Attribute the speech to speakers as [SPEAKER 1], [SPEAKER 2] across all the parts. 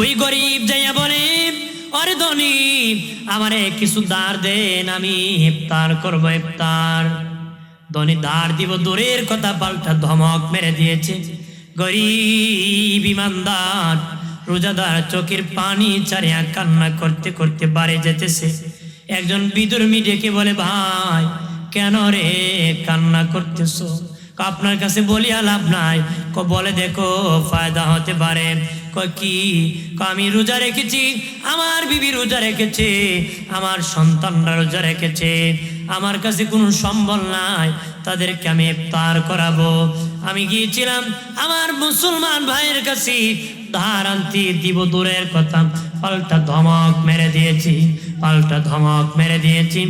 [SPEAKER 1] ওই গরিব যাইয়া বলে, আরে ধনী, আমারে কিছু ধার দেন, আমি ইফতার করবো ইফতার। ধনী ধার দিব দূরের কথা, পাল্টা ধমক মেরে দিয়েছে। গরিব ইমানদার রোজাদার চোখের পানি ছাড়িয়া কান্না করতে করতে বাড়ি যেতেছে। একজন বিধর্মী ডেকে বলে, ভাই কেন রে কান্না করতেছো? আপনার কাছে বলিয়া লাভ নাই। বলে, দেখো ফায়দা হতে পারে। কি? আমি রোজা রেখেছি, আমার বিবি রোজা রেখেছে, আমার সন্তানরা রোজা রেখেছে, আমার কাছে কোনো সম্বল নাই, তাদেরকে আমি ইফতার করাবো। আমি গিয়েছিলাম আমার মুসলমান ভাইয়ের কাছে, ধার আনতে দিব দূরের কথা, পাল্টা ধমক মেরে দিয়েছি, পাল্টা ধমক মেরে দিয়েছি।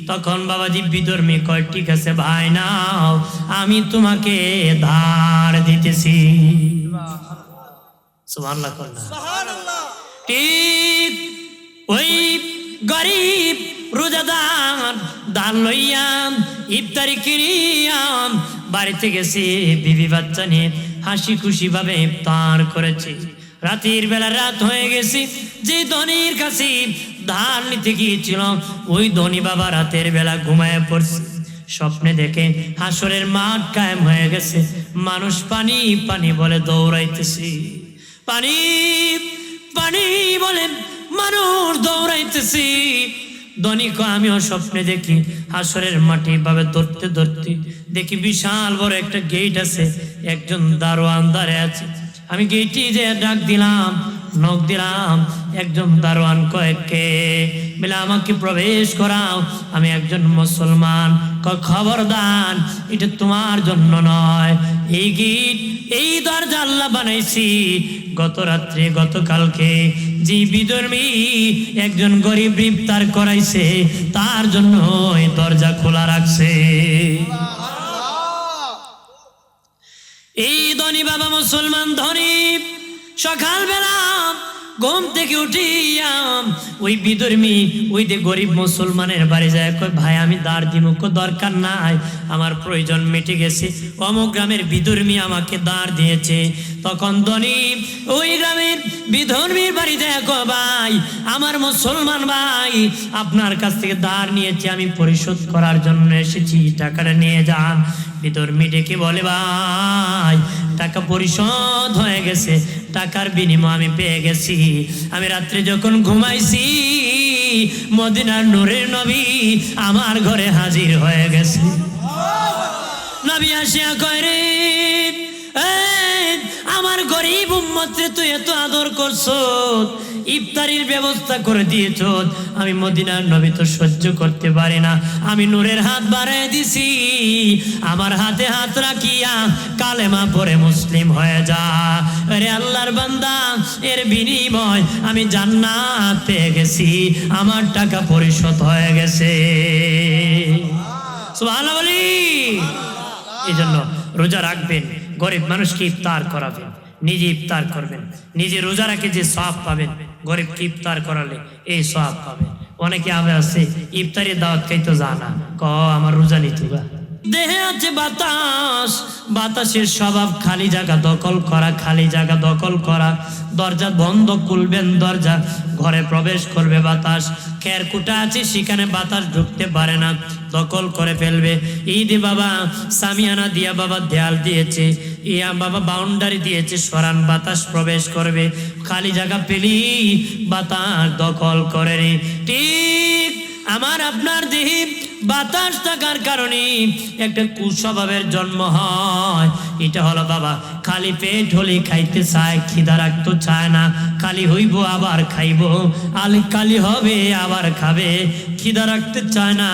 [SPEAKER 1] তখন বাবাজি বিধর্মী কয়, ঠিক আছে ভাই নাও, আমি তোমাকে ধার দিতেছি। সুবহানাল্লাহ। ঠিক ওই গরিব রোজাদার ধার লইয়া ইফতারি কিনিয়া বাড়িতে গেছে, বিবি বাচ্চা নিয়ে হাসি খুশি ভাবে ইফতার করেছে। রাতের বেলা রাত হয়ে গেছে, যে ধনীর কাছে ধার নিতে গিয়েছিল ওই ধনী বাবা রাতের বেলা ঘুমায় পড়ছে। স্বপ্নে দেখে হাসরের মাঠ কায়েম হয়ে গেছে, মানুষ পানি পানি বলে দৌড়াইতেছে, পানি পানি বলে মানুষ দৌড়াইতেছে। ধনী কয়, আমিও স্বপ্নে দেখি হাসরের মাটি ভাবে ধরতে ধরতে দেখি বিশাল বড় একটা গেট আছে, একজন দারোয়ান দাঁড়িয়ে আছে। আমি গেটে যে ডাক দিলাম, নখ দিলাম, একজন দারোয়ান কয়, কে? বলে, আমাকে প্রবেশ করাও, আমি একজন মুসলমান। খবরদার, এটা তোমার জন্য নয়, এই গেট এই দরজা আল্লাহ বানাইছি গতকালকে যে বিধর্মী একজন গরিব ইফতার করাইছে, তার জন্য এই দরজা খোলা রাখছে। এই ধনী বাবা মুসলমান ধনী সকালবেলা ঘুম থেকে উঠিয়া ওই বিধর্মী ওই যে গরিব মুসলমানের বাড়ি যায়, কই ভাই আমি ধার দিব। দরকার নাই, আমার প্রয়োজন মিটে গেছে, অমুক গ্রামের বিধর্মী আমাকে ধার দিয়েছে। তখন ধনী ওই গ্রামের বিধর্মীর বাড়ি যায়, কই ভাই আমার মুসলমান ভাই আপনার কাছ থেকে ধার নিয়েছি, আমি পরিশোধ করার জন্য এসেছি, টাকাটা নিয়ে যান। বিধর্মী ডেকে বলে, ভাই টাকা পরিশোধ হয়ে গেছে, টাকার বিনিময় আমি পেয়ে গেছি। আমি রাত্রে যখন ঘুমাইছি, মদিনার নূরের নবী আমার ঘরে হাজির হয়ে গেছে। নবী আসিয়া কয়, রে আমার গরিব উম্মতরে তুই এত আদর করছো, ইফতারির ব্যবস্থা করে দিয়েছ, আমি মদিনার নবী তো সহ্য করতে পারি না, আমি নূরের হাত বাড়াই দিছি, আমার হাতে হাত রাখিয়া কালেমা পড়ে মুসলিম হয়ে যা। আরে আল্লাহর বান্দা, এর বিনিময় আমি জান্নাত পেয়ে গেছি, আমার টাকা পরিশোধ হয়ে গেছে। সুবহানাল্লাহ বলি। এই জন্য রোজা রাখবেন, গরিব মানুষকে ইফতার করাবেন, নিজে ইফতার করবেন, নিজে রোজা রাখে যে সওয়াব পাবেন, গরিবকে ইফতার করালে এই সওয়াব পাবেন। অনেকে আবে আছে ইফতারের দাওয়াত খাইতে জানা, আমার রোজা নিতে গা। দেহে আছে বাতাস, বাতাসের স্বভাব খালি জায়গা দখল করা, খালি জায়গা দখল করা। দরজা বন্ধ খুলবেন, দরজা ঘরে প্রবেশ করবে বাতাস। খেরকুটা আছে, সেখানে বাতাস ঢুকতে পারে না, দখল করে ফেলবে। ঈদে বাবা সামিয়ানা দিয়া বাবা দেয়াল দিয়েছে, ইয়া বাবা বাউন্ডারি দিয়েছে, সরান বাতাস প্রবেশ করবে। খালি জায়গা পেলি বাতাস দখল করে রে। ঠিক আমার আপনার দেহে বাতাস থাকার কারণে একটা কুস্বভাবের জন্ম হয়। এটা হলো বাবা খালি পেট হলে খাইতে চায়, খিদা রাখতে চায় না, খালি হইব আবার খাইব, খালি হবে আবার খাবে, খিদা রাখতে চায় না।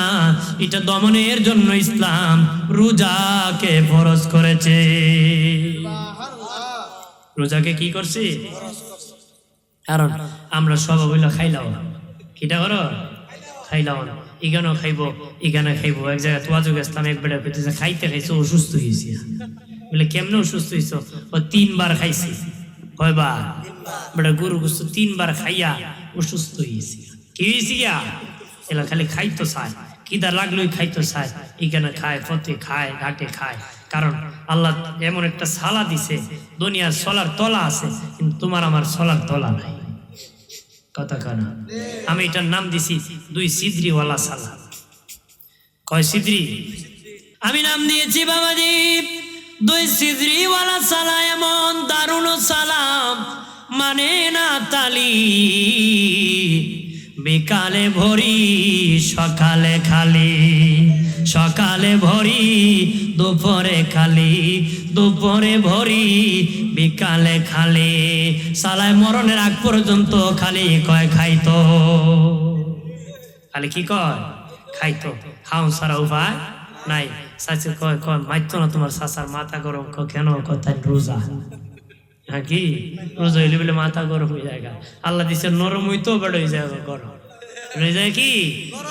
[SPEAKER 1] এটা দমনের জন্য ইসলাম রোজাকে ফরজ করেছে। রোজাকে কি করছে? কারণ আমরা সব হইলো খাইলাম, কিটা করো খাইলাম, ইগানো খাইব, ইগানা খাইব। এক জায়গায় তোয়াজু গেছিলাম, এক বেটা পেতেছে খাইতে খাইছে অসুস্থ হয়েছে। বলে কেমনে অসুস্থ হয়েছ? ও 3 বার খাইছে। কয়বার? বেটা গরু গোস্ত 3 বার খাইয়া অসুস্থ হয়েছে। কি হয়েছে গিয়া? এলা খালি খাইতো চায়, খিদা লাগলোই খাইতো চায়, এখানে খায়, পথে খায়, ঘাটে খায়, কারণ আল্লাহ এমন একটা সালা দিছে, দুনিয়ার সলার তলা আছে, কিন্তু তোমার আমার সলার তলা নাই। কথা কানা, আমি এটার নাম দিছি 2 সিদ্রিওয়ালা সালা। কয় সিদ্রি? আমি নাম দিয়েছি বাবাজি 2 সিদ্রিওয়ালা সালা। এমন দারুণ সালাম মানে না তালি, বিকালে ভরি সকালে খালি, সকালে ভরি দুপুরে খালি, দুপুরে ভরি বিকালে খালি। সালায় মরণের আগ পর্যন্ত খালি কয় খাইতো, খালি কি কয় খাইতো। খাও সারা উপায় নাই। চাচি কয় কয় মাইতো না তোমার চাচার মাথা গরম। কেন? কথায় রোজা। হ্যাঁ কি রোজা হইলে বলে মাথা গরম হয়ে যায়। আল্লাহ দিছে নরম হইতো বেড় হয়ে যায় গরম হয়ে যায় কি।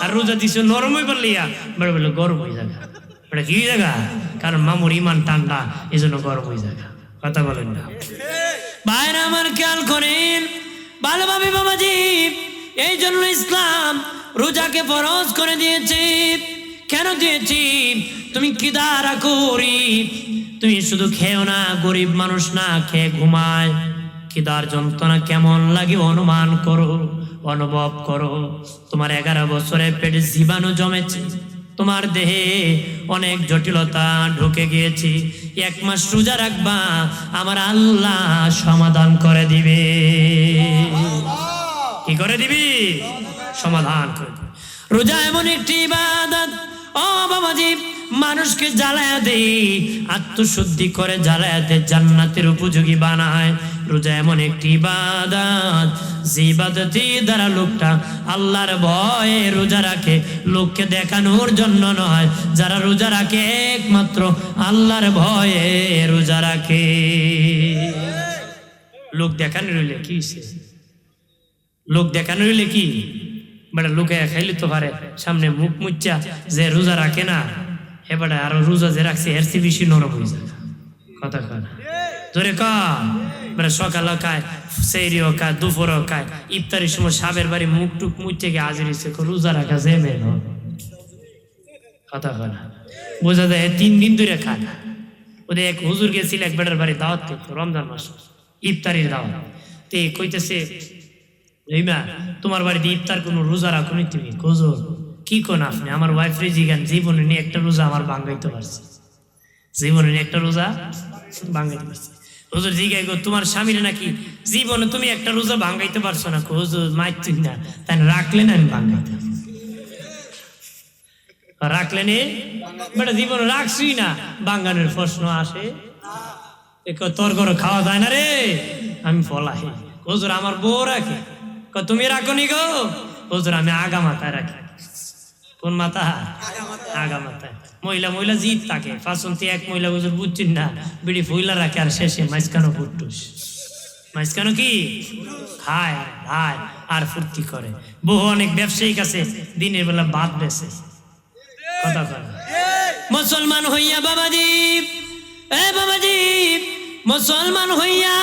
[SPEAKER 1] আর রোজা দিছে নরম হয়ে পারলিয়া বেড়ে বলে গরম হয়ে যায়। এটা কি জায়গা? কারণ মামুর ইমান ঠান্ডা, এই জন্য গরম হয়ে যায়। কথা বলেন না ভাইরা আমার, খেয়াল করেন ভালোভাবে বাবাজি। এই জন্য ইসলাম রোজাকে ফরজ করে দিয়েছে। কেন দিয়েছি? তুমি কিদারা গরিব, তুমি শুধু খেও না, গরিব মানুষ না খেয়ে ঘুমায়, খিদার যন্ত্রণা কেমন লাগে অনুমান করো, অনুভব করো। তোমার 11 বছরে পেটে জীবাণু জমেছে, তোমার দেহে অনেক জটিলতা ঢুকে গিয়েছে। 1 মাস রোজা রাখবা, আমার আল্লাহ সমাধান করে দিবে। কি করে দিবি? সমাধান করে দিবে। রোজা এমন একটি ইবাদত ও বাবাজি, মানুষকে জ্বালায়া দেয়, আত্মশুদ্ধি করে জ্বালায়া দেয়, জান্নাতের উপযোগী বানায়। রোজা এমন একটি ইবাদত, যে ইবাদতের দ্বারা লোকটা আল্লাহর ভয়ে রোজা রাখে, লোককে দেখানোর জন্য নয়। যারা রোজা রাখে একমাত্র আল্লাহর ভয়ে রোজা রাখে। লোক দেখানো রইলে কি? লোক দেখানো রইলে কি? বেটা লোকে খাইলে তো পারে সামনে মুখ মুচ্চা যে রোজা রাখে না, হে বেটা আরো রোজা যে রাখছে এর চেয়ে বেশি নরম হয়ে যায়। কথা কয় না জোরে কয়। সকালও খায়, সেইরিও খায়, দুপুরও খায়, ইফতারির সময় সাবের বাড়ি মুখ টুক মুচ্ছে গিয়ে হাজির হয়েছে, রোজা রাখা যে মেন। কথা কয় না, বোঝা যায় 3 দিন ধরে খায়। ওদের এক হুজুর গেছিল এক বেটার বাড়ি দাওয়াত করতো, রমজান মাস ইফতারির দাওয়াত। তে কইতেছে এইমা তোমার বাড়িতে ইফতার কোনো রোজা রাখো নি তুমি? হুজুর কি কোন আপনি? আমার ওয়াইফ রে জিগান, জীবনে নিয়ে একটা রোজা আমার ভাঙাইতে পারছে, জীবনে নিয়ে একটা রোজা ভাঙাইতে পারছে। হুজুর জিগাই গো তোমার স্বামীর নাকি জীবনে তুমি একটা রোজা ভাঙাইতে পারছো না? হুজুর মাইতুই না, তাই রাখলেন আমি ভাঙাইতাম। রাখলেন বেটা জীবনে রাখছি না, ভাঙানোর প্রশ্ন আসে? তোর ঘরে খাওয়া যায় না রে, আমি ফলাই। হুজুর আমার বউ রাখে। তুমি রাখো নি গো? হুজুর আমি আগা মাথায় রাখি। কোন মাথা? আগা মাথায়। মহিলা মহিলা জিত থাকে ফাঁসন্তি। এক মহিলা হুজুর বুঝছেন না, বিড়ি ফুইলা রাখে আর শেষে মাঝখানো ফুটুস। মাঝখানো কি খায় খায় আর ফুর্তি করে। বহু অনেক ব্যবসায়িক আছে দিনের বেলা ভাত বেচে। কথা বলে মুসলমান হইয়া বাবাজি, এ বাবাজি মুসলমান হইয়া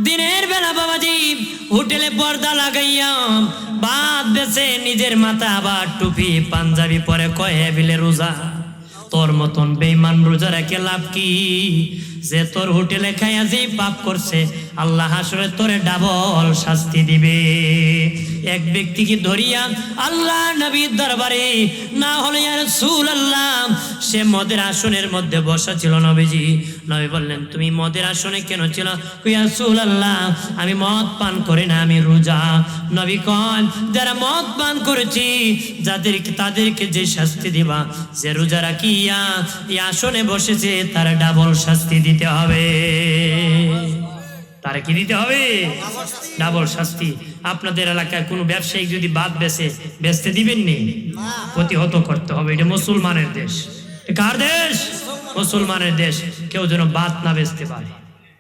[SPEAKER 1] দিনের বেলা বাবাজি হোটেলে পর্দা লাগাইয়া ভাত বেচে, নিজের মাথা আবার টুপি পাঞ্জাবি পরে কয় বিলে রোজা। তোর মতন বেঈমান রোজা রেখে লাভ কি? যে তোর হোটেলে খাইয়া যে পাপ করছে, আল্লাহ হাসরে তোরে ডাবল শাস্তি দিবে। এক ব্যক্তিকে ধরিয়া আল্লাহ নবীর দরবারে না হলে ইয়া রাসূলুল্লাহ, সে মদের আসনের মধ্যে বসা ছিল। নবীজি নবী বললেন তুমি মদের আসনে কেন ছিল? ইয়া রাসূলুল্লাহ আমি মদ পান করি না, আমি রোজা। নবী কন যারা মদ পান করেছি তাদেরকে যে শাস্তি দিবা, যে রোজা রাখিয়া এই আসনে বসেছে তার ডাবল শাস্তি দিতে হবে। তারা কি দিতে হবে? ডাবল শাস্তি। আপনাদের এলাকায় কোনো ব্যবসায়িক যদি বাদ বেচতে দিবেন নি? প্রতিহত করতে হবে। এটা মুসলমানের দেশ। কার দেশ? মুসলমানের দেশ। কেউ যেন বাদ না বেচতে পারে।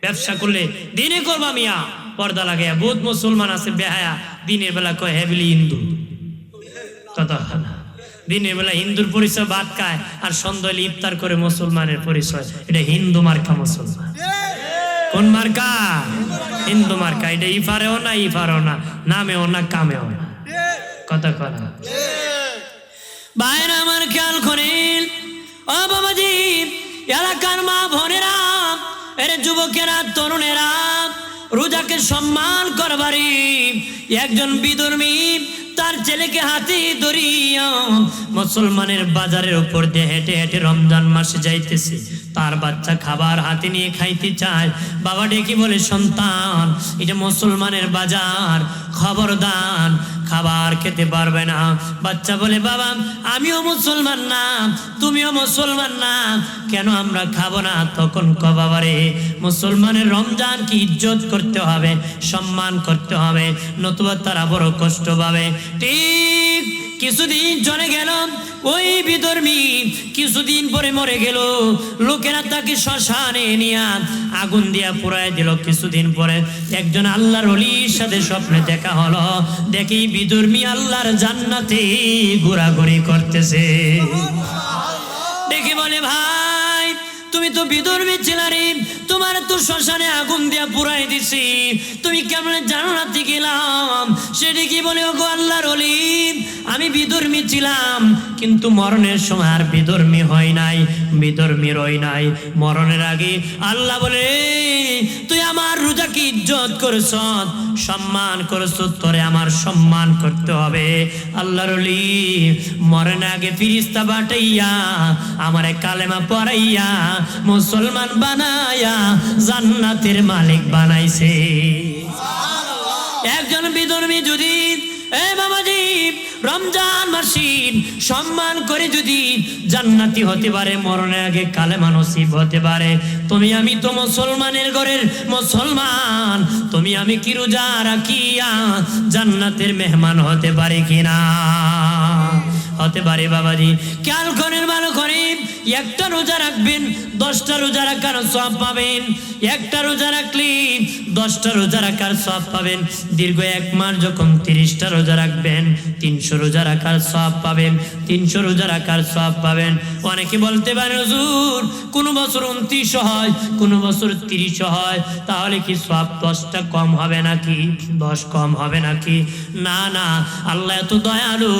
[SPEAKER 1] ব্যবসা করলে দিনে করবা মিয়া, পর্দা লাগাইয়া। বহুত মুসলমান আছে বেহায়া, দিনের বেলা কয় হেভিলি হিন্দু। কথা দিনের বেলা হিন্দুর পরিচয় ভাত খায়, আর সন্ধ্যায় ইফতার করে মুসলমানের পরিচয়। এটা হিন্দু মার্কা মুসলমান। কোন মার্কা? হিন্দু মার্কা। এটা ইফারেও না, ইফারেও না, নামেও না, কামেও না। কথা কথা বাইরে আমার খেয়াল করেন ও বাবাজি, এলাকার মা বোনেরা, এর যুবকেরা, তরুণেরা, রোজাকে সম্মান করবারই একজন বিধর্মী তার ছেলেকে হাতে ধরিয়া মুসলমানের বাজারের উপর দিয়ে হেঁটে হেঁটে রমজান মাসে যাইতেছে। তার বাচ্চা খাবার হাতে নিয়ে খাইতে চায়। বাবা ডেকে বলে, সন্তান, এটা মুসলমানের বাজার, খবরদার খাবার খেতে পারবে না। বাচ্চা বলে, বাবা আমিও মুসলমান না, তুমিও মুসলমান না, কেন আমরা খাবো না? তখন ক বাবারে, মুসলমানের রমজান কি ইজ্জত করতে হবে, সম্মান করতে হবে, নতুবা তারা বড় কষ্ট পাবে। ঠিক কিছুদিন চলে গেল, ওই বিধর্মী কিছুদিন পরে মরে গেল। লোকেরা তাকে শ্মশানে নিয়ে আগুন দিয়া পুড়ায় দিল। কিছুদিন পরে একজন আল্লাহর ওলির সাথে স্বপ্নে দেখা হলো। দেখি বিধর্মী আল্লাহর জান্নাতে ঘোরাঘুরি করতেছে। দেখি বলে, ভাই তুমি তো বিধর্মী ছিলারে, তোমার তো শ্মশানে আগুন দিয়া পুরাই দিছি, তুমি কেমন জান্নাতে গেলাম? সেটি কি বলে, ওগো আল্লাহর ওলি, আমি বিধর্মী ছিলাম, কিন্তু মরণের সময় আর বিধর্মী হয় নাই, বিধর্মী রই নাই। মরণের আগে আল্লাহ বলে, তুই আমার রোজাকে ইজ্জত করছ, সম্মান করছ, তোরে আমার সম্মান করতে হবে। আল্লাহর ওলি মরণের আগে ফিরিস্তা পাঠাইয়া আমারে কালেমা পড়াইয়া মুসলমান বানায়া জান্নাতের মালিক বানাইছে। একজন বিধর্মী যদি বাবাজি রমজান মাসির সম্মান করে যদি জান্নাতি হতে পারে, মরণের আগে কালেমা নসিব হতে পারে, তুমি আমি তো মুসলমানের ঘরের মুসলমান, তুমি আমি কি রোজা রাখিয়া জান্নাতের মেহমান হতে পারি কিনা? হতে পারে বাবাজি। খেয়াল করেন, ভালো করে, একটা রোজা রাখবেন 10টা রোজা রাখার সওয়াব পাবেন। একটা রোজা রাখলে 10টা রোজা রাখার সওয়াব পাবেন। দীর্ঘ 1 মাস যখন 30টা রোজা রাখবেন, 300 রোজা রাখার সওয়াব পাবেন, 300 রোজা রাখার সওয়াব পাবেন। অনেকে বলতে পারে, হুজুর কোন বছর 29 হয়, কোন বছর 30 হয়, তাহলে কি সওয়াব 10টা কম হবে নাকি, 10 কম হবে নাকি? না না, আল্লাহ এত দয়ালু,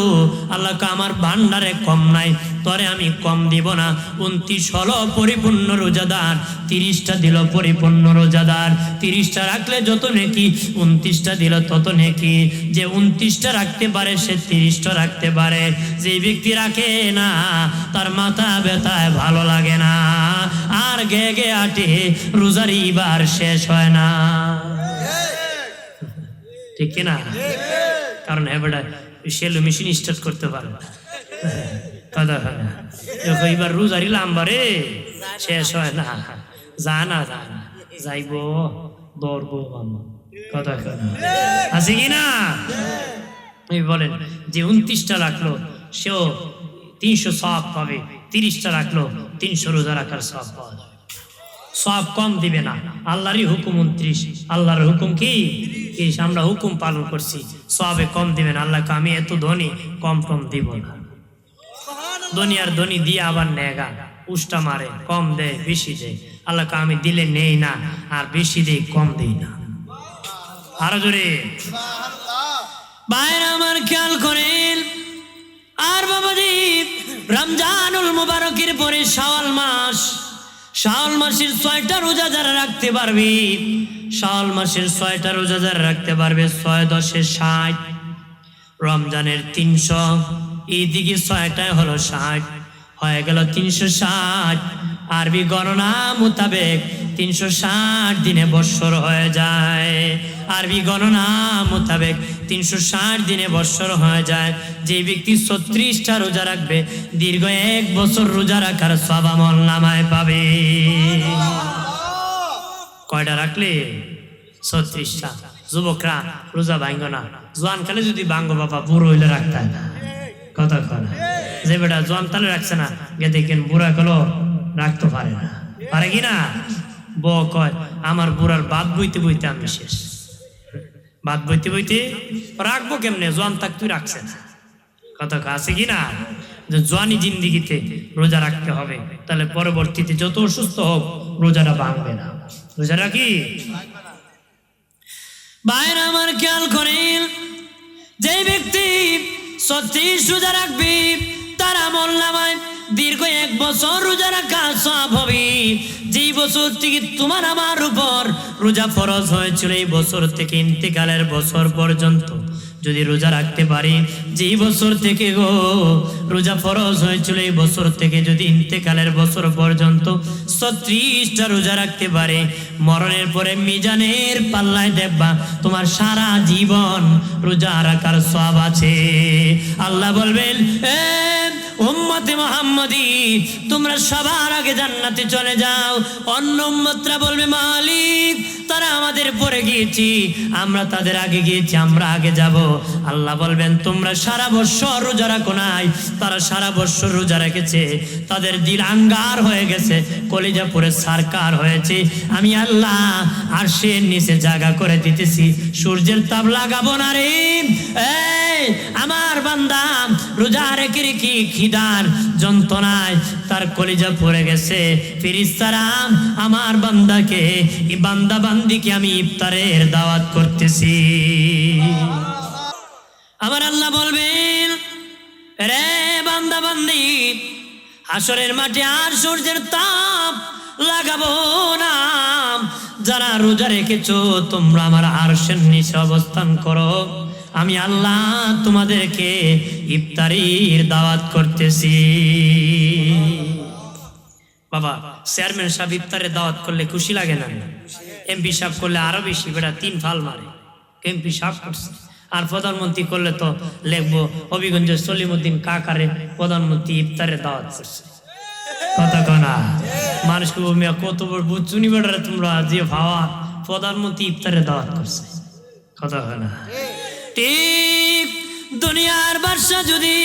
[SPEAKER 1] আল্লাহকে আমার ভান্ডারে কম নাই, তরে আমি কম দিব না। 29 হলো পরিপূর্ণ রোজাদার, 30টা দিল পরিপূর্ণ রোজাদার। 30টা রাখলে যত নেকি, 29টা দিল তত নেকি। যে 29টা রাখতে পারে সে 30টা রাখতে পারে। যে ব্যক্তি রাখে না, তার মাথা ব্যথায় ভালো লাগে না, আর গে গে আটে রোজার ইবার শেষ হয় না। ঠিক কিনা? কারণ এবারে সেলো মেশিন স্টার্ট করতে পারে কথা হয় না। এবার রোজারি লাম্বারে শেষ হয় না, জানা জানা যাইব দৌড়বো কথা আছে কিনা? বলেন যে 29টা রাখলো সেও 300 সওয়াব পাবে, 30টা রাখলো 300 রোজা রাখার সওয়াব পাওয়া যাবে। সওয়াব কম দিবে না। আল্লাহরই হুকুম 29, আল্লাহর হুকুম কি? আমরা হুকুম পালন করছি, সওয়াবে কম দিবেন। আল্লাহকে আমি এত ধনী, কম কম দিব না। দুনিয়ার ধনী দিয়ে আবার নেগা উষ্টা মারে, কম দেয় বেশি দেয়। আল্লাহকে আমি দিলে নেই না, আর বেশি দেই কম দেই না। আরো জোরে বাইরে আমার খেয়াল করেন। আর বাবাজি রমজানুল মুবারকের পরে শাওয়াল মাস, শাওয়াল মাসের 6টা রোজা যারা রাখতে পারবে, শাওয়াল মাসের 6টা রোজা যারা রাখতে পারবে, 6 10 60, রমজানের 300, এইদিকে 6টায় হলো 60, হয়ে গেল 360। আরবি গণনা মোতাবেক 360 দিনে বৎসর হয়ে যায়। আরবি গণনা মোতাবেক 360 দিনে বৎসর হয়ে যায়। যে ব্যক্তি 36টা রোজা রাখবে, দীর্ঘ 1 বছর রোজা রাখার সওয়াব আমলনামায় পাবে। কয়টা রাখলে? 36টা। যুবকরা রোজা ভাঙ্গো না, জোয়ানকালে যদি ভাঙ্গো বাবা, বুড়ো হইলে রাখতে হয় না। কথা কয় যে বেটা জোয়ান তালে রাখছে না, গে দেখেন বুড়া গেলো রাখতে পারে না, পারে কিনা? বউ কয় আমার বুড়ার বাদ বইতে বইতে আমি শেষ, বাদ বইতে বইতে রাখবো কেমনে, জোয়ান থাক তুই রাখছে না। কথা আছে কিনা? যে জোয়ানি জিন্দিগিতে রোজা রাখতে হবে, তাহলে পরবর্তীতে যত অসুস্থ হোক রোজাটা ভাঙবে না। রোজাটা কি বাইরে আমার খেয়াল করেন, যে ব্যক্তি 36 রোজা রাখবে তার আমলনামায় দীর্ঘ 1 বছর রোজা রাখা সওয়াব হবে। যেই বছর থেকে তোমার আমার উপর রোজা ফরজ হয়েছিল, এই বছর থেকে ইন্তেকালের বছর পর্যন্ত যদি রোজা রাখতে পারি, যেই বছর থেকে গো রোজা ফরজ হয়েছিল, এই বছর থেকে যদি ইন্তেকালের বছর পর্যন্ত 36টা রোজা রাখতে পারে, মরণের পরে মিজানের পাল্লায় দেখবা তোমার সারা জীবন রোজা রাখার সওয়াব আছে। আল্লাহ বলবেন, উম্মতে মুহাম্মদী তোমরা সবার আগে জান্নাতে চলে যাও। অন্য উম্মতরা বলবে, মালিক তারা আমাদের পরে গিয়েছি, আমরা তাদের আগে গিয়েছি, আমরা আগে যাব। আল্লাহ বলবেন, তোমরা সারা বছর রোজা রাখো নাই, তারা সারা বছর রোজা রেখেছে, তাদের দিল আঙ্গার হয়ে গেছে, কলিজা পুরে সারকার হয়েছে। আমি আল্লাহ আরশের নিচে জায়গা করে দিতেছি, সূর্যের তাপ লাগাবো না রে। আমার বান্দা রোজা রেখে রেখে খিদার যন্ত্রণায় তার কলিজা পড়ে গেছে, ফেরেশতারা আমার বান্দাকে, এই বান্দা বান্দিকে আমি ইফতারের দাওয়াত করতেছি। আমার আল্লাহ বলবেন, রে বান্দা বান্দি হাসরের মাঠে আর সূর্যের তাপ লাগাবো না, যারা রোজা রেখেছো তোমরা আমার আরশের নিচে অবস্থান করো, আমি আল্লাহ তোমাদেরকে ইফতারির দাওয়াত করতেছি। বাবা চেয়ারম্যান সাহেব ইফতারের দাওয়াত করলে খুশি লাগে না? এমপি সাহেব করলে আরো বেশি, বেটা 3 ফাল মারে। এমপি সাহেব করছে, আর প্রধানমন্ত্রী করলে তো লিখবো হবিগঞ্জের সলিমুদ্দিন কাকারে প্রধানমন্ত্রী ইফতারের দাওয়াত করছে। কথা কনা মানুষকে কত বড় বুঝুনি বেটারে তোমরা, যে ভাবা প্রধানমন্ত্রী ইফতারের দাওয়াত করছে। কথা হয় না? ঠিক দুনিয়ার বাদশা যদি,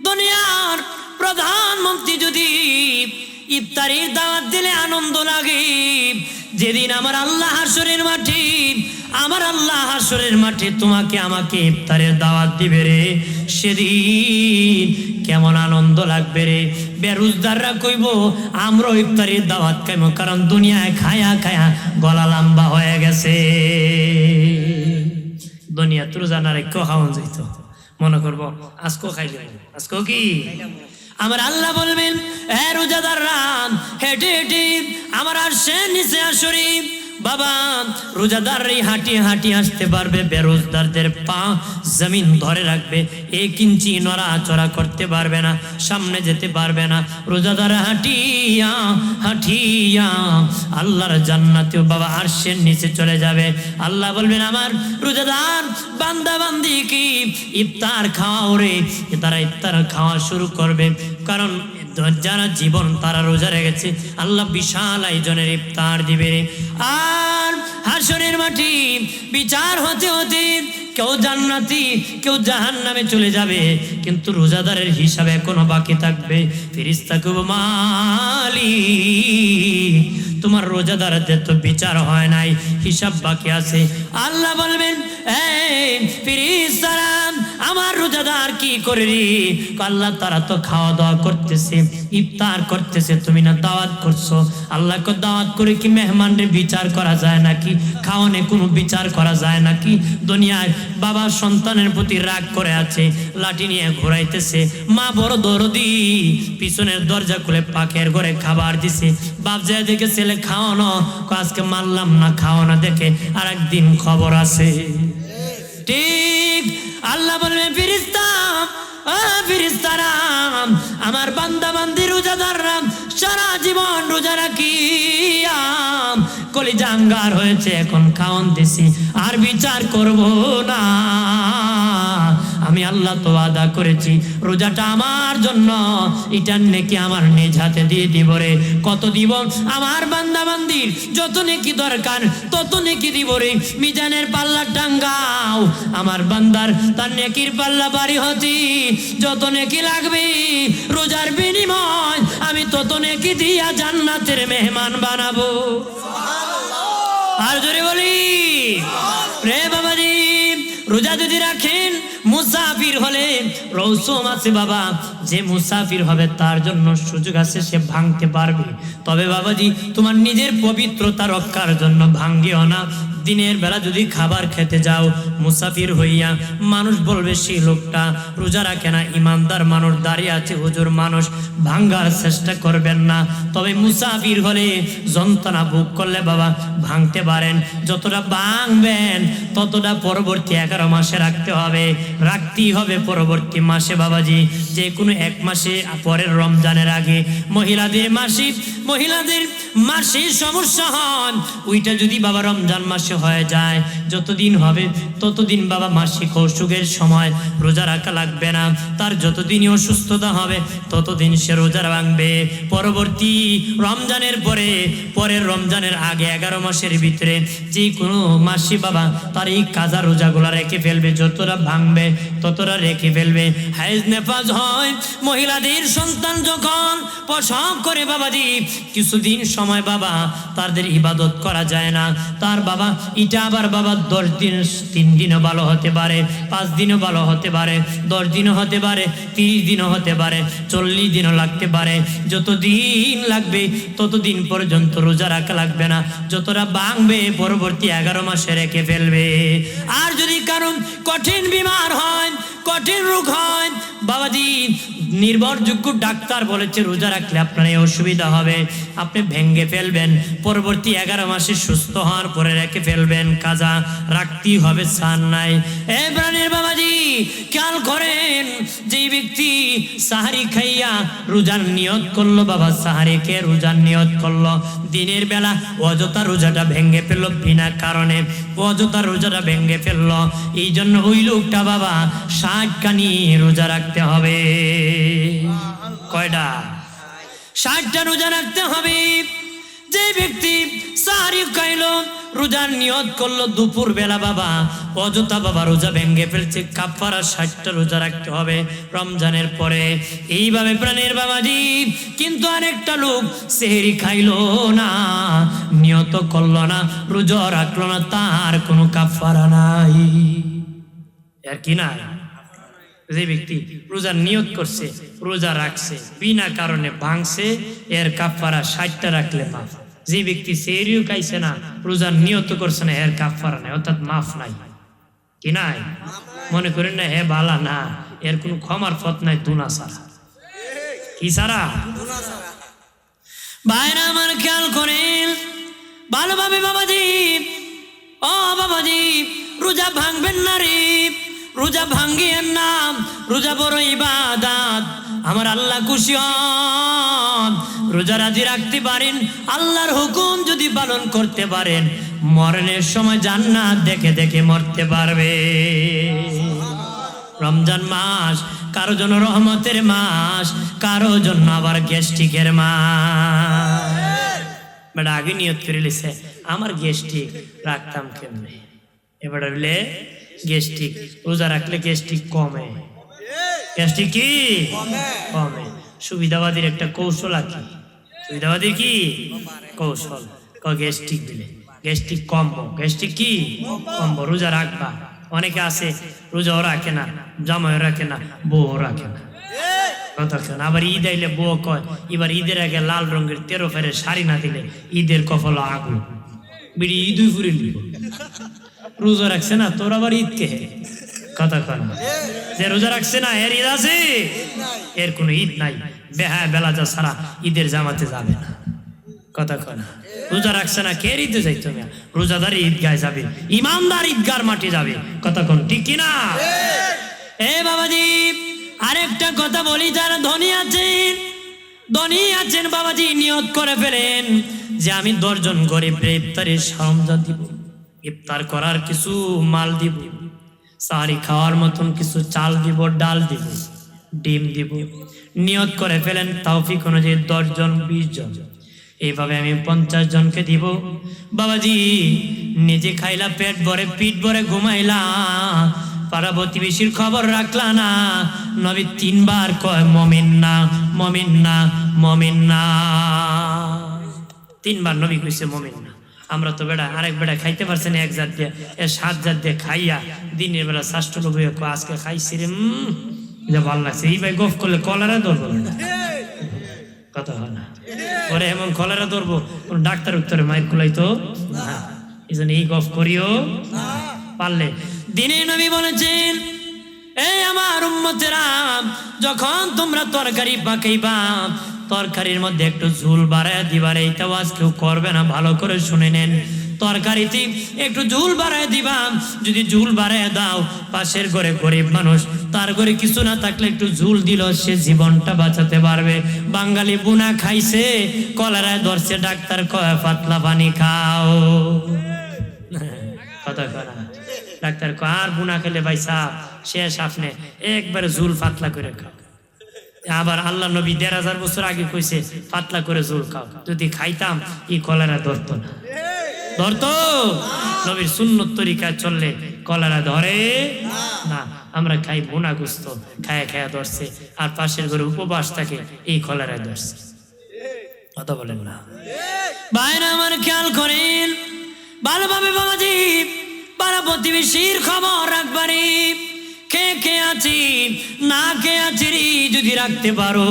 [SPEAKER 1] দুনিয়ার প্রধানমন্ত্রী যদি ইফতারির দাওয়াত দিলে আনন্দ লাগে, যেদিন আমার আল্লাহ হাসরের মাঠে, আমার আল্লাহ হাসরের মাঠে তোমাকে আমাকে ইফতারের দাওয়াত দিবে রে, সেদিন কেমন আনন্দ লাগবে রে। বেরোজগাররা কইব আমরা ইফতারির দাওয়াত খাইব, কারণ দুনিয়ায় খায়া খায়া গলা লম্বা হয়ে গেছে। দুনিয়া তোর জানার কেউ খাওয়ান যাইত, মনে করবো আজকেও খাইলে, আজকেও কি আমার আল্লাহ বলবেন, রোজাদাররা হেঁটে হেঁটে আমার আরশের নিচে আসরি। বাবা রোজাদার হাঁটি হাঁটি আসতে পারবে, বেরোজগারদের পা জমিন ধরে রাখবে, 1 ইঞ্চি নড়াচড়া করতে পারবে না, সামনে যেতে পারবে না। রোজাদার হাঁটিয়া হাঁটিয়া আল্লাহর জান্নাতেও বাবা আরশের নিচে চলে যাবে। আল্লাহ বলবেন, আমার রোজাদার বান্দা বান্দি কি ইফতার খাওয়াও রে, তারা ইফতার খাওয়া শুরু করবে, কারণ যারা জীবন তারা রোজা রেখেছে, আল্লাহ বিশাল আয়োজনের ইফতার দিবে। আর হাসরের মাটি বিচার হতে হতে কেউ জান্নাতি কেউ জাহান্নামে চলে যাবে, কিন্তু রোজাদারের হিসাব এখনো বাকি থাকবে। ফেরেশতা কইবো, মালিক তোমার রোজাদারদের তো বিচার হয় নাই, হিসাব বাকি আছে। আল্লাহ বলবেন, ফেরেশতারা আমার রোজাদার কি করে রে? আল্লাহ তারা তো খাওয়া দাওয়া করতেছে, ইফতার করতেছে, তুমি না দাওয়াত করছো। আল্লাহকে দাওয়াত করে কি মেহমানদের বিচার করা যায় নাকি? খাওয়ানে কোনো বিচার করা যায় নাকি? দুনিয়ায় বাবা সন্তানের প্রতি রাগ করে আছে, লাঠি নিয়ে ঘোরাইতেছে, মা বড় দরদি পিছনের দরজা খুলে পাখের ঘরে খাবার দিছে, বাপ যায় দেখে ছেলে খাওয়ানো, আজকে মারলাম না খাওয়ানো দেখে আর একদিন খবর আছে। ঠিক আল্লাহ বলবেন, ফেরেশতা ফেরেশতারা আমার বান্দা বান্দি রোজাদাররা সারা জীবন রোজা রাখিয়া কলিজা আঙ্গার হয়েছে, এখন খাওয়ান দিছি, আর বিচার করব না। আমি আল্লাহ তো ওয়াদা করেছি রোজাটা আমার জন্য, এটার নেকি আমার নিজ হাতে দিয়ে দিব রে। কত দিব? আমার বান্দা বান্দির যত নেকি দরকার তত নেকি দিব রে। মিজানের পাল্লা টাঙ্গাও, আমার বান্দার তার নেকির পাল্লা বাড়ি হতি, যত নেকি লাগবে রোজার বিনিময় আমি তত নেকি দিয়া জান্নাতের মেহমান বানাবো। আর জোরে বলি রে বাবাজি, রোজা যদি রাখেন মুসাফির হলে রৌসুম আছে বাবা, যে মুসাফির হবে তার জন্য সুযোগ আছে, সে ভাঙতে পারবে। তবে বাবাজি তোমার নিজের পবিত্রতা রক্ষার জন্য ভাঙ্গিও না, দিনের বেলা যদি খাবার খেতে যাও মুসাফির হইয়া, মানুষ বলবে সেই লোকটা রোজা রাখে না, ইমানদার মানুষ দাঁড়িয়ে আছে হুজুর, মানুষ ভাঙ্গার চেষ্টা করবেন না। তবে মুসাফির হলে যন্ত্রণা ভোগ করলে বাবা ভাঙতে পারেন, যতটা ভাঙবেন ততটা পরবর্তী 11 মাসে রাখতে হবে, রাখতেই হবে পরবর্তী মাসে বাবাজি। যে কোনো এক মাসে পরের রমজানের আগে মহিলাদের মাসে সমস্যা হন, ওইটা যদি বাবা রমজান মাসে হয়ে যায়, যতদিন হবে ততদিন বাবা মাসিক অসুখের সময় রোজা রাখা লাগবে না, তার যতদিনই অসুস্থতা হবে ততদিন সে রোজা ভাঙবে। পরবর্তী রমজানের পরের রমজানের আগে 11 মাসের ভিতরে যে কোনো মাসে বাবা তার এই কাজা রোজাগুলা রেখে ফেলবে, যতটা ভাঙবে ততটা রেখে ফেলবে। হাইজ নেফাজ হয় মহিলাদের সন্তান যখন প্রসব করে বাবাজি, কিছুদিন সময় বাবা তাদের ইবাদত করা যায় না, তার বাবা এটা আবার বাবা 10 দিন 3 দিনও ভালো হতে পারে, 5 দিনও ভালো হতে পারে, 10 দিনও হতে পারে, 30 দিনও হতে পারে, 40 দিনও লাগতে পারে। যতদিন লাগবে ততদিন পর্যন্ত রোজা রাখা লাগবে না, যতটা ভাঙবে পরবর্তী 11 মাসে রেখে ফেলবে। আর যদি কারণ কঠিন বিমার হয়, কঠিন রোগ হয় বাবাজি, নির্ভরযোগ্য ডাক্তার বলেছে রোজা রাখলে আপনার এই অসুবিধা হবে, আপনি ভেঙে ফেলবেন, পরবর্তী 11 মাসে সুস্থ হওয়ার পরে রেখে ফেলবেন, কাজা রাখতেই হবে, ছাড় নাই। এ প্রাণের বাবাজি খেয়াল করেন, যে ব্যক্তি সাহারি খাইয়া রোজার নিয়ত করলো বাবা, সাহারি খেয়ে রোজার নিয়ত করলো, দিনের বেলা অযথা রোজাটা ভেঙে ফেললো, বিনা কারণে অযথা রোজাটা ভেঙে ফেললো, এই জন্য ওই লোকটা বাবা 60 কানি রোজা রাখতে হবে। কয়টা? 60টা রোজা রাখতে হবে। যে ব্যক্তি সাহারি খাইলো, রোজার নিয়ত করলো দুপুর বেলা বাবা, অযথা বাবা রোজা ভেঙে ফেলছে, কাফারা 60টা রোজা রাখতে হবে রমজানের পরে। এইভাবে প্রাণের বাবাজি, কিন্তু আরেকটা লোক সেহরি খাইলো না, নিয়ত করলো না, রোজা রাখলো না, তার কোনো কাফারা নাই। আর কি নাই? যে ব্যক্তি রোজার নিয়ত করছে, রোজা রাখছে, বিনা কারণে ভাঙছে, এর কাফারা 60টা রাখলে মাফ। যে ব্যক্তি সেহরিও খাইছে না, রোজার নিয়ত করছে না, এর কাফারা নাই, অর্থাৎ মাফ নাই। কি নাই? মনে করেন না হে বালা না, এর কোনো ক্ষমার পথ নাই, দুনা সারা। কি সারা? ভাইরা আমার খেয়াল করেন ভালোভাবে বাবাজি, ও বাবাজি, রোজা ভাঙবেন না রে, রোজা ভাঙ্গিয়েন না, রোজা বড় ইবাদত, আমার আল্লাহ খুশি হন। রোজা রাজি রাখতে পারেন, আল্লাহর হুকুম যদি পালন করতে পারেন, মরণের সময় জান্নাত দেখে দেখে মরতে পারবে। রমজান মাস কারো জন্য রহমতের মাস, কারো জন্য আবার গ্যাস্ট্রিকের মাস। বেটা আগে নিয়ত করে লিছে আমার গ্যাস্ট্রিক, রাখতাম কেমনে? এবার বলে গ্যাস্ট্রিক, রোজা রাখলে গ্যাস্ট্রিক কমে। গ্যাস্ট্রিক কি কমে? সুবিধাবাদীর একটা কৌশল আছে। সুবিধাবাদীর কি কৌশল? গ্যাস্ট্রিক দিলে গ্যাস্ট্রিক কমবো, গ্যাস্ট্রিক কি কমবো, রোজা রাখবা। অনেকে আছে রোজাও রাখে না, জামাইও রাখে না, বউ রাখে না, কতক্ষণ। আবার ঈদ আইলে বউ কয় এবার ঈদের আগে লাল রঙের 13 ফেরের শাড়ি না দিলে ঈদের কফল আগুন, বিড়ি ঈদই ফুরে নিব। রোজা রাখছে না, তোর আবার ঈদ কে? কতক্ষণ। যে রোজা রাখছে না এর ঈদ আছে? এর কোনো ঈদ নাই। বেহায় বেলাজা ছাড়া ঈদের জামাতে যাবে না। কতক্ষণ। রোজা রাখছে না, কে ঈদে যাইতো না? রোজাদার ঈদগায় যাবে, ইমানদার ঈদগার মাটি যাবে। কতক্ষণ, ঠিক কিনা? এ বাবাজি আরেকটা কথা বলি, যারা ধনী আছেন বাবাজি, নিয়ত করে ফেলেন যে আমি 10 জন গরিবরে ইফতারের সরঞ্জাম দিব, ইফতার করার কিছু মাল দিব, সাহারি খাওয়ার মতন কিছু চাল দিব, ডাল দিব, ডিম দিব। নিয়ত করে ফেলেন তৌফিক অনুযায়ী 10 জন 20 জন, এইভাবে আমি 50 জনকে দিব। বাবাজি নিজে খাইলা পেট ভরে, পিঠ ভরে ঘুমাইলা, পাড়া প্রতিবেশীর খবর রাখলা না। নবী 3 বার কয় মুমিন না, মুমিন না, মুমিন না। 3 বার নবী কইছে মুমিন না। আমরা তো বেড়া আরেক বেড়া খাইতে পারছে না, 1 জাত দিয়ে 7 জাত দিয়ে খাইয়া দিনের বেলা ষষ্ঠ লোভে আজকে খাইছি রে, যে ভালো লাগছে। এই ভাই গফ করলে কলেরা ধরবো, কথা হয় না। পরে এমন কলেরা ধরবো, কোন ডাক্তার উত্তরে মাইক খুলাই তো না। এজন্য এই গফ করিও পারলে। দিনে নবী বলেছেন, এই আমার উম্মতেরা, যখন তোমরা তরকারি পাকাইবা, তরকারির মধ্যে একটু ঝুল বাড়ায় দিবার, এইটা আজ কেউ করবে না, ভালো করে শুনে নেন। তরকারিতে একটু ঝুল বাড়ায় দিবা। যদি ঝুল বাড়ায় দাও, পাশের ঘরে গরিব মানুষ, তার ঘরে কিছু না থাকলে একটু ঝুল দিল, সে জীবনটা বাঁচাতে পারবে। বাঙালি বুনা খাইছে, কলেরায় ধরছে, ডাক্তার কয় পাতলা পানি খাও। কথা করা ডাক্তার কয় আর বুনা খেলে ভাই সাপ শেষ, আপনি একবারে ঝুল পাতলা করে খাও। আবার আল্লাহ নবী ১৫০০ বছর আগে কইছে পাতলা করে ঝুল খাও। যদি খাইতাম এই কলেরা ধরতো না, ধরতো? নবীর সুন্নত তরিকায় চললে কলেরা ধরে না। আমরা খাই বোনা গুস্ত, খায়া খায়া ধরছে, আর পাশের ঘরে উপবাস থাকে, এই কলেরায় ধরছে। কথা বলেন না ভাইরা আমার, খেয়াল করেন ভালোভাবে বাবাজি। পাড়া প্রতিবেশীর খবর রাখবারি, কে কে আছি না কে আছি রে, যদি রাখতে পারো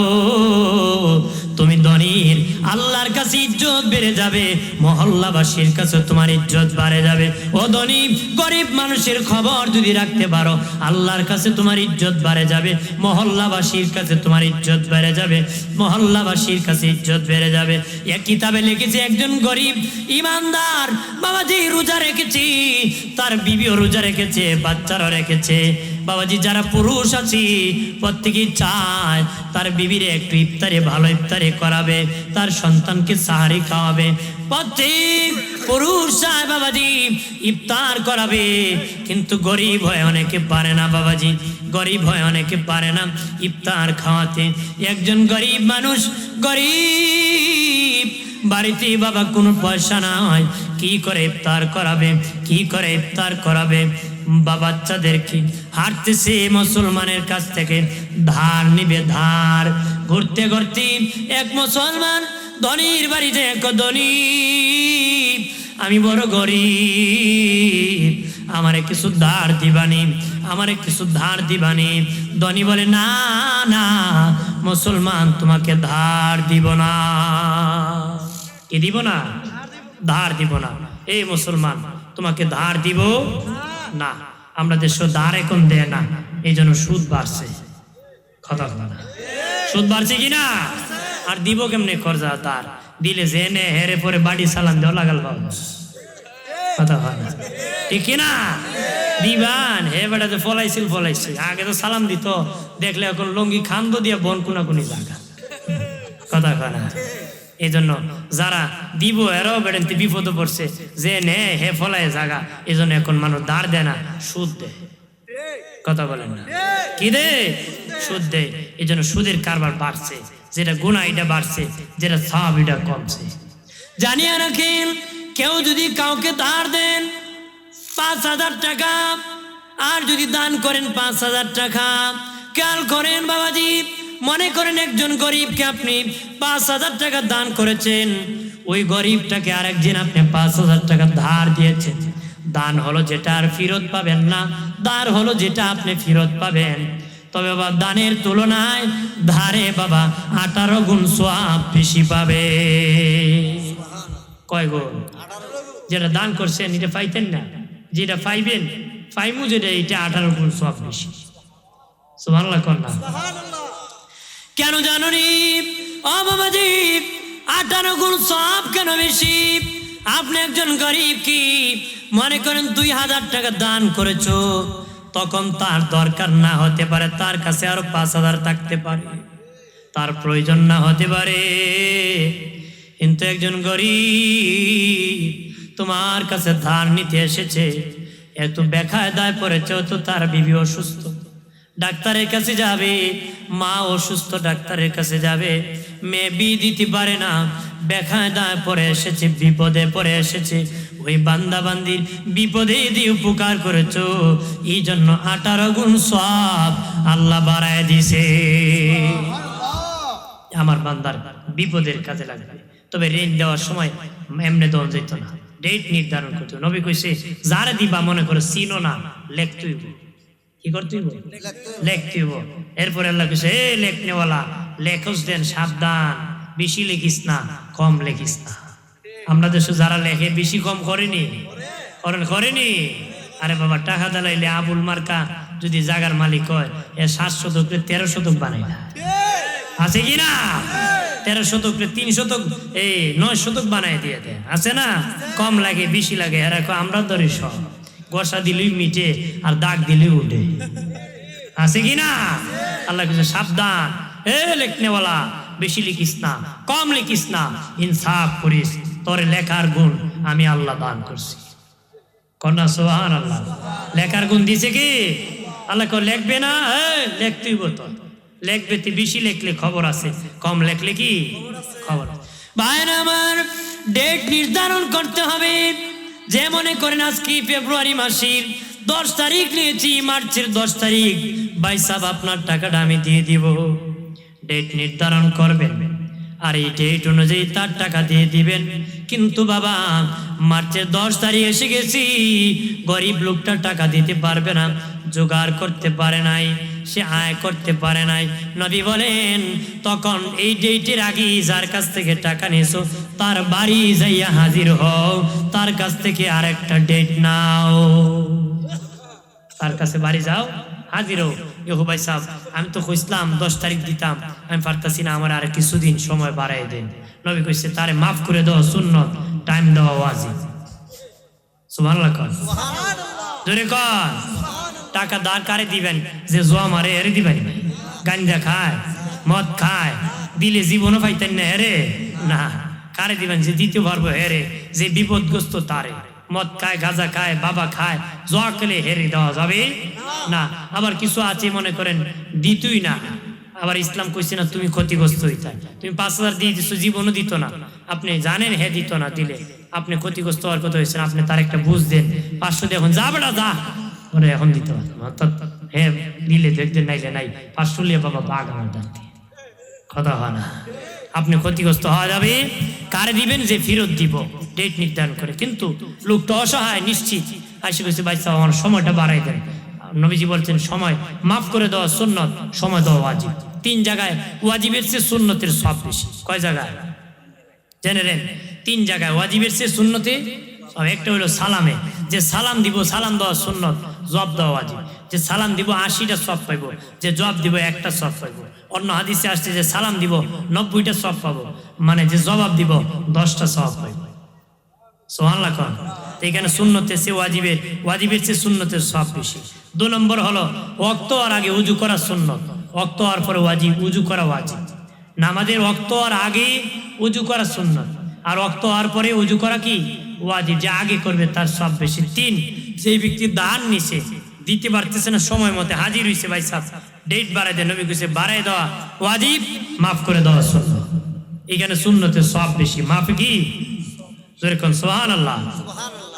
[SPEAKER 1] তুমি ধনীর আল্লাহর কাছে ইজ্জত বেড়ে যাবে, মহল্লাবাসীর কাছে তোমার ইজ্জত বাড়ে যাবে। ও ধনী গরিব মানুষের খবর যদি রাখতে পারো, আল্লাহর কাছে তোমার ইজ্জত বাড়ে যাবে, মহল্লাবাসীর কাছে তোমার ইজ্জত বেড়ে যাবে, মহল্লাবাসীর কাছে ইজ্জত বেড়ে যাবে। এক কিতাবে লিখেছে, একজন গরিব ইমানদার বাবাজি রোজা রেখেছি, তার বিবিও রোজা রেখেছে, বাচ্চারা রেখেছে। বাবাজি যারা পুরুষ আছি প্রত্যেকেই চায় তার বিবিরে একটু ইফতারে, ভালো ইফতারে করাবে, তার সন্তানকে সাহারি খাওয়াবে। প্রত্যেক পুরুষ চায় বাবাজি ইফতার করাবে, কিন্তু গরিব হয় অনেকে পারে না বাবাজি, গরিব হয় অনেকে পারে না ইফতার খাওয়াতে। একজন গরিব মানুষ, গরিব বাড়িতে বাবা কোনো পয়সা না হয়, কি করে ইফতার করাবে, কি করে ইফতার করাবে? বাচ্চাদেরকে হাঁটতেছে মুসলমানের কাছ থেকে ধার নিবে, ধার। ঘুরতে ঘুরতে এক মুসলমান ধনীর বাড়িতে, এক ধনী, আমি বড় গরিব, আমারে কিছু ধার দিবানি, আমারে কিছু ধার দিবানি। ধনী বলে, না না মুসলমান, তোমাকে ধার দিব না। কি দিব না? ধার দিব না। এই মুসলমান, তোমাকে ধার দিব না। আমরা দেশে ধার এখন দেয় না, এই জন্য সুদ বাড়ছে। কথা না, সুদ বাড়ছে কিনা? আর দিব কেমনে কর্জা? ধার দিলে জেনে হেরে পরে বাড়ি সালান দেওয়া লাগাল বাবা। কথা হয় না, ঠিক কিনা? দিবান হে বেটা যে ফলাইছিল ফলাইছে, আগে তো সালাম দিত, দেখলে এখন লঙ্গি খান্দ দিয়ে বন কোনাকুনি জায়গা। কথা হয় না? এই জন্য যারা দিব এরাও বেড়াতে বিপদে পড়ছে, যে নে হে ফলায় জাগা, এই জন্য এখন মানুষ ধার দেয় না, সুদ দেয়। কথা বলেন না, কি দে? সুদ দেয়। এই জন্য সুদের কারবার বাড়ছে, যেটা গুনাহ এটা বাড়ছে, যেটা সওয়াব এটা কমছে। জানিয়ে রাখেন, কেউ যদি কাউকে ধার দেন ৫,০০০ টাকা, আর যদি দান করেন ৫,০০০ টাকা, খেয়াল করেন বাবাজি, মনে করেন একজন গরিবকে আপনি ৫,০০০ টাকা দান করেছেন, ওই গরিবটাকে আরেকদিন আপনি ৫,০০০ টাকা ধার দিয়েছেন। দান হলো যেটা আর ফেরত পাবেন না, ধার হলো যেটা আপনি ফেরত পাবেন। তবে বাবা দানের তুলনায় ধারে বাবা ১৮ গুণ সওয়াব বেশি পাবে। কয় গুণ? যেটা দান করছেন এটা পাইতেন না, যেটা পাইবেন পাইমু যেটা, এটা ১৮ গুণ সওয়াব বেশি। সুবহানাল্লাহ কর না। কেন জানো নি ও বাবাজি ১৮ গুণ সওয়াব কেন বেশি? আপনি একজন গরিব কি মনে করেন ২,০০০ টাকা দান করেছো, তখন তার দরকার না হতে পারে, তার কাছে আরো ৫,০০০ থাকতে পারে, তার প্রয়োজন না হতে পারে। কিন্তু একজন গরিব তোমার কাছে ধার নিতে এসেছে, এত বেখায় দায় পড়েছে, তো তার বিবি অসুস্থ, ডাক্তারের কাছে যাবে, মা অসুস্থ, ডাক্তারের কাছে যাবে, মেয়ে বিয়ে দিতে পারে না, বেখায় দায় পড়ে এসেছে, বিপদে পড়ে এসেছে। ওই বান্দা বান্দির বিপদে দিয়ে উপকার করেছো, এই জন্য ১৮ গুণ সওয়াব আল্লাহ বাড়ায় দিছে। আমার বান্দার বিপদের কাজে লাগবে। তবে ঋণ দেওয়ার সময় এমনি দেওয়া যেত না, ডেট নির্ধারণ করতে। নবী কইছে যারা দিবা মনে করে চিনো না, লেখতেই কি করতেই লেখতেই। এরপরে আল্লাহ কইছে, এ লেখনেওয়ালা লেখস দেন সাবধান, বেশি লেখিস না, কম লেখিস না। আমরা দেশে যারা লেখে বেশি কম করেনি, করেনি? আরে বাবা, টাকা দালাইলে আবুল মার্কা যদি জাগার মালিক হয়, 7 শতক 13 শতক বানাই না, আছে কি না? 13 শতক 3 শতক 9 শতক বানাই দিয়ে দেয়, আছে না? কম লাগে বেশি লাগে, এরা আমরা ধরি সব, গোসা দিলেই মিটে আর দাগ দিলেই উঠে, আছে কি না? আল্লাহ কিছু সাবধান, লেখনেওয়ালা, বেশি লিখিস না, কম লিখিস না, ইনসাফ করিস, তোর লেখার গুণ আমি আল্লাহ দান করছি। কন্যা সুবহানাল্লাহ। লেখার গুণ দিছে কি আল্লাহ? লেখবে না, লেখতেই বতো, লেখবে তুই, বেশি লেখলে খবর আছে, কম লেখলে কি খবর? ভাইরা আমার, ডেট নির্ধারণ করতে হবে। যে মনে করেন আজকে ফেব্রুয়ারি মাসের 10 তারিখ নিয়েছি, মার্চের 10 তারিখ, ভাই সাহেব আপনার টাকাটা আমি দিয়ে দিব, ডেট নির্ধারণ করবেন আর এই ডেট অনুযায়ী তার টাকা দিয়ে দিবেন। কিন্তু বাবা, মার্চের 10 তারিখ এসে গেছি, গরিব লোকটা টাকা দিতে পারবে না, জোগাড় করতে পারে নাই, সে আয় করতে পারে নাই। নবী বলেন, তখন এই ডেটের আগে যার কাছ থেকে টাকা নিয়েছো তার বাড়ি যাইয়া হাজির হও, তার কাছ থেকে আরেকটা ডেট নাও, তার কাছে বাড়ি যাও, হাজির হও। ইহু ভাই সাহেব, আমি তো কইছিলাম 10 তারিখ দিতাম, আমি পারতাছি না, আমার আর কিছুদিন সময় বাড়াই দেন। নবী কইছে, তারে মাফ করে দাও সুন্নত, টাইম দেওয়া ওয়াজিব। সুবহানাল্লাহ কর, জোরে কর। টাকা দাঁড় কারে দিবেন? যে জোয়া মারে এরে দিবেন, গাঞ্জা খায়, মদ খায়, দিলে জীবনও পাইতেন না হেরে, না, কারে দিবেন? যে দিতে পারবো হেরে, যে বিপদগ্রস্ত তারে। মদ খায়, গাঁজা খায়, বাবা খায়, জোয়া খেলে হেরে দেওয়া যাবে না। আবার কিছু আছে মনে করেন দিতই না, আবার ইসলাম কইছে না তুমি ক্ষতিগ্রস্ত হইতে, তুমি 5000 দিয়ে দিচ্ছ, জীবনও দিত না, আপনি জানেন হে দিত না, দিলে আপনি ক্ষতিগ্রস্ত হওয়ার কথা হয়েছেন, আপনি তার একটা বুঝ দেন, 500 দিয়ে এখন যা বেটা যা, ওরে এখন দিতে পারতো, অর্থাৎ হ্যাঁ দিলে দেখতেন, নাইলে নাই, 500 লিয়ে বাবা বাঘ আমার ডাকতে, কথা হয় না। আপনি ক্ষতিগ্রস্ত হওয়া যাবে, কারে দিবেন? যে ফেরত দিব, ডেট নির্ধারণ করে। কিন্তু লোকটা অসহায়, নিশ্চিত আসে গেছে, ভাই সাহেব আমার সময়টা বাড়াই দেন। নবীজি বলছেন, সময় মাফ করে দেওয়া সুন্নত, সময় দেওয়া ওয়াজিব। 3 জায়গায় ওয়াজিবের চেয়ে সুন্নতের সব বেশি। কয় জায়গায় জেনে নেন? 3 জায়গায় ওয়াজিবের চেয়ে সুন্নতে। একটা হলো সালামে, যে সালাম দিব, সালাম দেওয়া সুন্নত, জবাব দেওয়া ওয়াজিব। যে সালাম দিব 80টা সব পাইব, যে জবাব দিব 1টা সব পাইব। অন্য হাদিসে আসছে যে সালাম দিব 90টা সব পাবো, মানে যে জবাব দিব 10টা সব পাইব। সুবহানাল্লাহ কোন? তো এখানে সুন্নতের চেয়ে ওয়াজিবের চেয়ে সুন্নতের সব বেশি। 2 নম্বর হলো ওয়াক্ত আর আগে উজু করা সুন্নত, ওয়াক্ত আর পরে ওয়াজিব, উজু করা ওয়াজিব। নামাজের ওয়াক্ত আর আগে উজু করা সুন্নত, আর ওয়াক্ত আর পরে উজু করা কি ওয়াজিব, যে আগে করবে তার সব বেশি। 3, যেই ব্যক্তি দান নিছে, দিতে পারতেছে না, সময় মতে হাজির হইছে, ভাই সাহেব ডেট বাড়াই দেয়, নবী কইছে বাড়াই দেওয়া ওয়াজিব, মাফ করে দেওয়া সুন্নত। এখানে সুন্নতের সব বেশি, মাফ কি জোরে কোন সুবহানাল্লাহ,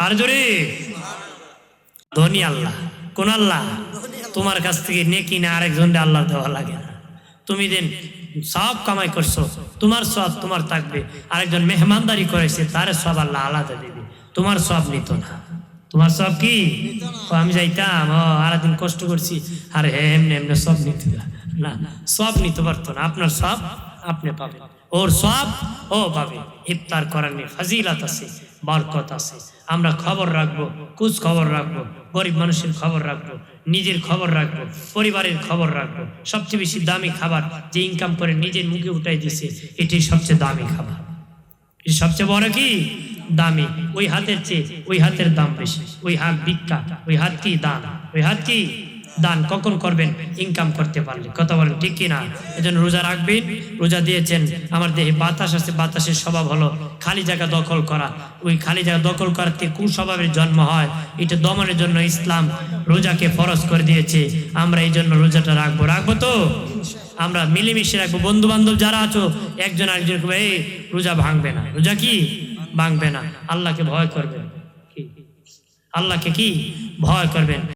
[SPEAKER 1] আর জোরে। ধনী আল্লাহ, কোন আল্লাহ? তোমার কাছ থেকে নেকি না আরেকজন আল্লাহ দেওয়া লাগে না, তুমি দেন সব কামাই করছো, তোমার সব তোমার থাকবে, আরেকজন মেহমানদারি করেছে তার সব আল্লাহ আলাদা দেবে, তোমার সব নিত না। তোমার সব কি? আমি যাইতাম, আর দিন কষ্ট করছি, আর এমনি এমনি সব নিতে না, সব নিতে পারতো না। আপনার সব আপনি পাবেন, ওর সব ও পাবে। ইফতার করার নিয়ে ফাজিলাত আছে, বরকত আছে। আমরা খবর রাখবো, কুছ খবর রাখবো, গরিব মানুষের খবর রাখবো, নিজের খবর রাখবো, পরিবারের খবর রাখবো। সবচেয়ে বেশি দামি খাবার যে ইনকাম করে নিজের মুখে উঠাই দিছে, এটাই সবচেয়ে দামি খাবার। সবচেয়ে বড় কি দামি, ওই হাতের চেয়ে ওই হাতের দাম বেশি। ওই হাত ভিক্ষা, ওই হাত কি দান, ওই হাত কি দান। কখন করবেন? ইনকাম করতে পারলে। কথা বলেন ঠিক কি না? এজন্য রোজা রাখবেন। রোজা দিয়েছেন, আমার দেহে বাতাস আছে, বাতাসের স্বভাব হলো খালি জায়গা দখল করা। ওই খালি জায়গা দখল করাতে কুস্বভাবের জন্ম হয়। এটা দমনের জন্য ইসলাম রোজাকে ফরজ করে দিয়েছে। আমরা এই জন্য রোজাটা রাখবো। রাখবো তো আমরা মিলেমিশে রাখবো। বন্ধু বান্ধব যারা আছো, একজন আরেকজনকে এই রোজা ভাঙবে না, রোজা কি ভাঙবে না। আল্লাহকে ভয় করবেন, কি আল্লাহকে কি ভয় করবেন।